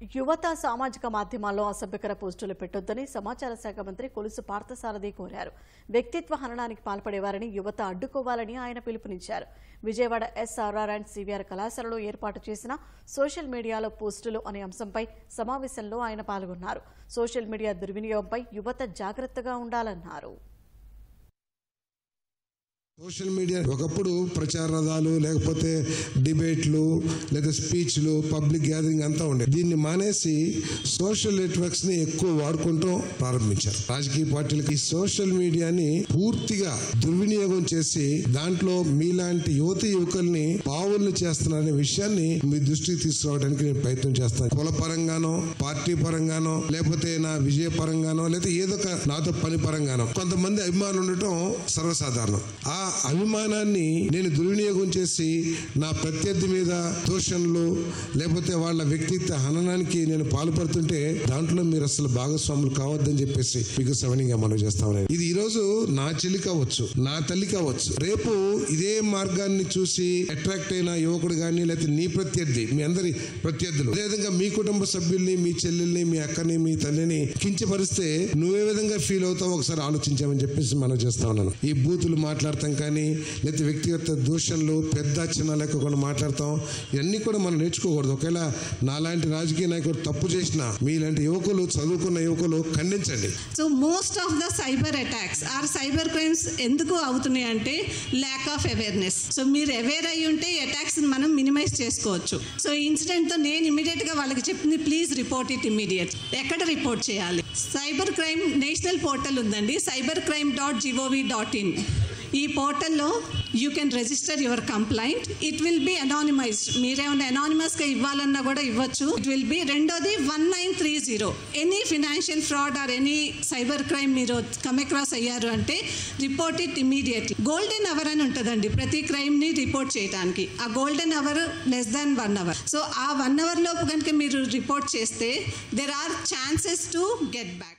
యువత సామాజిక మాధ్యమాల్లో అసభ్యకర పోస్టులు పెట్టొద్దని సమాచార శాఖ మంత్రి కొలుసు పార్థసారథి కోరారు. వ్యక్తిత్వ హననానికి పాల్పడేవారిని యువత అడ్డుకోవాలని ఆయన పిలుపునిచ్చారు. విజయవాడ ఎస్ఆర్ఆర్ అండ్ సివిఆర్ కళాశాలలో ఏర్పాటు చేసిన సోషల్ మీడియాలో పోస్టులు అనే అంశంపై సమావేశంలో ఆయన పాల్గొన్నారు. సోషల్ మీడియా దుర్వినియోగంపై యువత జాగ్రత్తగా ఉండాలన్నారు. సోషల్ మీడియా ఒకప్పుడు ప్రచార రథాలు లేకపోతే డిబేట్లు లేదా స్పీచ్లు పబ్లిక్ గ్యాదరింగ్ అంతా ఉండే. దీన్ని మానేసి సోషల్ నెట్వర్క్స్ ని ఎక్కువ వాడుకుంటూ ప్రారంభించారు. రాజకీయ పార్టీలకి ఈ సోషల్ మీడియాని పూర్తిగా దుర్వినియోగం చేసి దాంట్లో మీలాంటి యువకుల్ని పావుల్ని చేస్తున్నారనే విషయాన్ని మీ దృష్టికి తీసుకురావడానికి నేను ప్రయత్నం చేస్తాను. కుల పరంగానో పార్టీ పరంగానో లేకపోతే నా విజయ పరంగానో లేదా ఏదో నాతో పని పరంగానో కొంతమంది అభిమానులు ఉండటం సర్వసాధారణం. ఆ అభిమానాన్ని నేను దుర్వినియోగం చేసి నా ప్రత్యర్థి మీద దూషణలు లేకపోతే వాళ్ళ వ్యక్తిత్వ హననానికి నేను పాల్పడుతుంటే దాంట్లో మీరు అసలు భాగస్వాములు కావద్దని చెప్పేసి మీకు సవణంగా మనం చేస్తామని. ఇది ఈ రోజు నా చెల్లి కావచ్చు, నా తల్లి కావచ్చు, రేపు ఇదే మార్గాన్ని చూసి అట్రాక్ట్ అయిన యువకుడు కానీ లేకపోతే నీ ప్రత్యర్థి, మీ అందరి ప్రత్యర్థులు, అదేవిధంగా మీ కుటుంబ సభ్యుల్ని, మీ చెల్లెల్ని, మీ అక్కని, మీ తల్లిని కించపరిస్తే నువ్వే విధంగా ఫీల్ అవుతావు ఒకసారి ఆలోచించామని చెప్పేసి మనం చేస్తా ఉన్నాను. ఈ బూతులు మాట్లాడతాం కానీ లేకపోతే వ్యక్తిగత దూషణలు పెద్ద చిన్న లేకుండా మాట్లాడతాం. ఇవన్నీ కూడా మనం నేర్చుకోకూడదు. ఒకవేళ నాలాంటి రాజకీయ నాయకుడు తప్పు చేసినా మీలాంటి యువకులు, చదువుకున్న యువకులు ఖండించండి. So most of the cyber attacks are cyber crimes ఎందుకు అవుతున్నాయి అంటే ల్యాక్ ఆఫ్ అవేర్నెస్. సో మీరు అవేర్ అయ్యి ఉంటే అటాక్స్ మనం మినిమైజ్ చేసుకోవచ్చు. సో ఈ ఇన్సిడెంట్తో నేను ఇమీడియట్ గా వాళ్ళకి చెప్పింది, ప్లీజ్ రిపోర్ట్ ఇట్ ఇమీడియట్. ఎక్కడ రిపోర్ట్ చేయాలి? సైబర్ క్రైమ్ నేషనల్ పోర్టల్ ఉందండి, cybercrime.gov.in. ఈ పోర్టల్లో you can register your complaint. It will be anonymized. మీరేమైనా అనానిమస్గా ఇవ్వాలన్నా కూడా ఇవ్వచ్చు. It will be. రెండోది 1930. Any financial fraud or any cyber crime మీరు కమ్ అక్రాస్ అయ్యారు అంటే report it immediately. Golden hour అని ఉంటుందండి ప్రతి క్రైమ్ని రిపోర్ట్ చేయడానికి. ఆ golden hour less than 1 hour. So ఆ 1 hour లోపు కనుక మీరు రిపోర్ట్ చేస్తే there are chances to get back.